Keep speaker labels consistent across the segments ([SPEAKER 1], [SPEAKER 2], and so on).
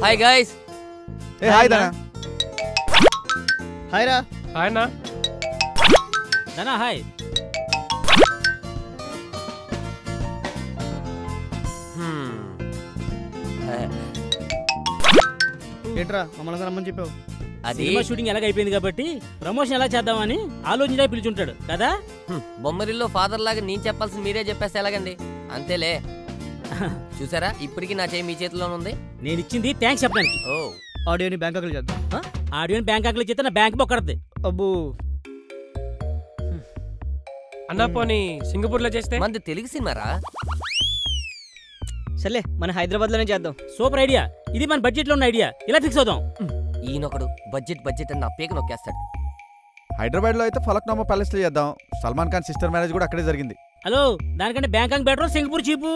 [SPEAKER 1] Hi guys.
[SPEAKER 2] ఏ hi Dana.
[SPEAKER 3] Hi రా.
[SPEAKER 4] Hi అన్న.
[SPEAKER 5] దనా హాయ్.
[SPEAKER 3] ఏంట్రా మమ్మల్ని రమ్మని చెప్పావు?
[SPEAKER 5] అది షూటింగ్ ఎలాగ అయిపోయింది కాబట్టి ప్రమోషన్ ఎలా చేద్దామని ఆలోచించే పిలుచుంటాడు కదా.
[SPEAKER 1] బొమ్మరిల్లో ఫాదర్ లాగా నేను చెప్పాల్సింది మీరే చెప్పేస్తే ఎలాగండి? అంతేలే. చూసారా ఇప్పటికి నా చేయి మీ చేతిలోనే ఉంది.
[SPEAKER 5] నేను ఇచ్చింది థ్యాంక్స్ చెప్పడానికి.
[SPEAKER 1] ఓ
[SPEAKER 3] ఆడియోని బ్యాంకాక్ లో చేద్దాం.
[SPEAKER 5] ఆడియోని బ్యాంకాక్ లో చేస్తే నా బ్యాంక్ బొక్కడద్ది.
[SPEAKER 3] అబ్బో
[SPEAKER 4] అన్నా పోనీ సింగపూర్ లో చేస్తే?
[SPEAKER 1] మంది తెలుగు సినిమారా?
[SPEAKER 6] సర్లే మన హైదరాబాద్ లోనే చేద్దాం.
[SPEAKER 5] Super idea. ఇది మన బడ్జెట్ లో ఉన్న ఐడియా. ఇలా ఫిక్స్ అవుదాం.
[SPEAKER 1] ఈయనొకడు బడ్జెట్ అని నా పేక నొక్కేస్తాడు.
[SPEAKER 2] హైదరాబాద్ లో అయితే ఫలక్నామా ప్యాలెస్ లో చేద్దాం. సల్మాన్ ఖాన్ సిస్టర్ మ్యారేజ్ కూడా అక్కడే జరిగింది.
[SPEAKER 5] హలో, దానికంటే బ్యాంకాక్ బెటర్, సింగపూర్ చీపు.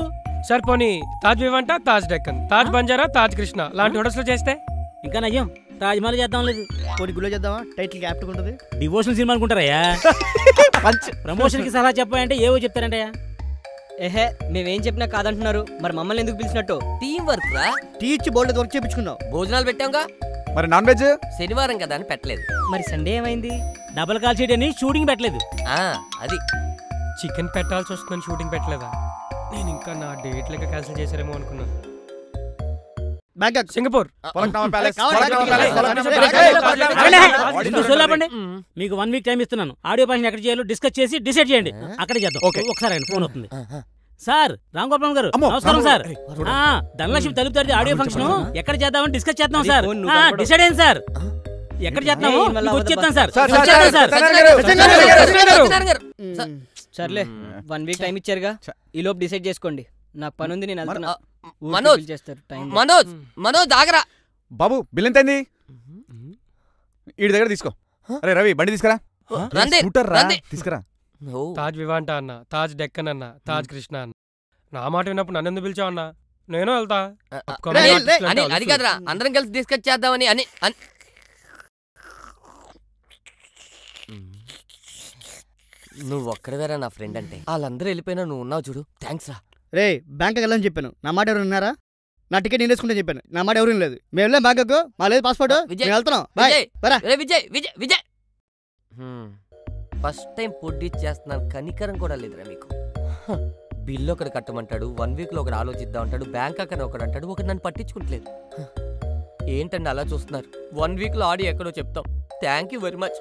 [SPEAKER 4] సార్ పోనీ తాజ్ వివంట, తాజ్ డెక్కన్, తాజ్ బంజారా, తాజ్ కృష్ణ లాంటి హోటల్స్ లో చేస్తే?
[SPEAKER 5] ఇంకా నయ్యం తాజ్ మహల్ చేద్దాం. లేదు
[SPEAKER 3] కొన్ని గుళ్ళో చేద్దామా? టైటిల్ యాప్ట్ ఉంటుంది.
[SPEAKER 5] డివోషనల్ సినిమా అనుకుంటారయ్యా. ప్రమోషన్ కి సలహా చెప్పాలంటే ఏవో చెప్తారంటయ్యా.
[SPEAKER 6] ఏహే మేమేం చెప్పినా కాదంటున్నారు. మరి మమ్మల్ని ఎందుకు పిలిచినట్టు?
[SPEAKER 1] టీం వర్క్ రా.
[SPEAKER 3] టీ ఇచ్చి బోల్డ్ వర్క్ చేయించుకున్నావు.
[SPEAKER 1] భోజనాలు పెట్టాంగా.
[SPEAKER 2] మరి నాన్ వెజ్
[SPEAKER 1] శనివారం కదా అని పెట్టలేదు.
[SPEAKER 6] మరి సండే ఏమైంది?
[SPEAKER 5] డబల్ కాల్ షీట్ అని షూటింగ్ పెట్టలేదు.
[SPEAKER 1] అది
[SPEAKER 4] చికెన్ పెట్టాల్సి వస్తుందని షూటింగ్ పెట్టలేదా? నేను ఇంకా నా డేట్ లెక్క క్యాన్సిల్ చేశారేమో అనుకున్నాను.
[SPEAKER 3] Bangkok,
[SPEAKER 4] Singapore,
[SPEAKER 2] Falaknuma palace.
[SPEAKER 5] మీకు 1 వీక్ టైం ఇస్తున్నాను. ఆడియో భాషను ఎక్కడ చేయాలో డిస్కస్ చేసి డిసైడ్ చేయండి. అక్కడే చేద్దాం. ఒకసారి ఫోన్ అవుతుంది. సార్ రామ్ గోపాల్ గారు నమస్కారం సార్. ధనలక్ష్మి తలుపుతారు ఆడియో ఫంక్షన్ ఎక్కడ చేద్దామని డిస్కస్ చేద్దాం సార్. డిసైడ్ అయింది సార్. ఎక్కడ చేద్దాము వచ్చేద్దాం సార్.
[SPEAKER 6] సర్లే 1 వీక్ టైం ఇచ్చారుగా, ఈ లోపు డిసైడ్ చేసుకోండి. నాకు పని ఉంది, నేను వెళ్తున్నా.
[SPEAKER 1] మనోజ్ ఆగరా
[SPEAKER 2] బాబు. బిల్ ఎంత అయింది? ఈడి దగ్గర తీసుకో. అరే రవి బండి తీసుకురా. తీసుకురా.
[SPEAKER 4] తాజ్ వివాంట అన్న, తాజ్ డెక్కన్ అన్న, తాజ్ కృష్ణ అన్న. నా మాట విన్నప్పుడు నన్ను ఎందుకు పిలిచావు అన్న? నేను వెళ్తా.
[SPEAKER 1] అది కాదురా, అందరం కలిసి డిస్కస్ చేద్దామని. అని నువ్వు ఒక్కడవేరా నా ఫ్రెండ్ అంటే. వాళ్ళందరూ వెళ్ళిపోయినా నువ్వు ఉన్నావు చూడు. థ్యాంక్స్ రా.
[SPEAKER 3] రే బ్యాంకాక్ వెళ్ళని చెప్పాను. నా మాట ఎవరు ఉన్నారా? నా టికెట్ నేను వేసుకుంటే చెప్పాను. నా మాట ఎవరు లేదు. మేము వెళ్ళాం బ్యాంకాక్. మా లేదు పాస్పోర్ట్. వెళ్తున్నాం.
[SPEAKER 1] విజయ్ ఫస్ట్ టైం పొడ్డి చేస్తున్నాను. కనికరం కూడా లేదురా మీకు. బిల్లు ఒకటి కట్టమంటాడు, 1 వీక్ లో ఒకటి ఆలోచిద్దాం అంటాడు, బ్యాంకాక్ అని ఒకటి అంటాడు, ఒకటి నన్ను పట్టించుకుంటలేదు. ఏంటండి అలా చూస్తున్నారు? 1 వీక్ లో ఆడియో ఎక్కడో చెప్తాం. Thank you very much.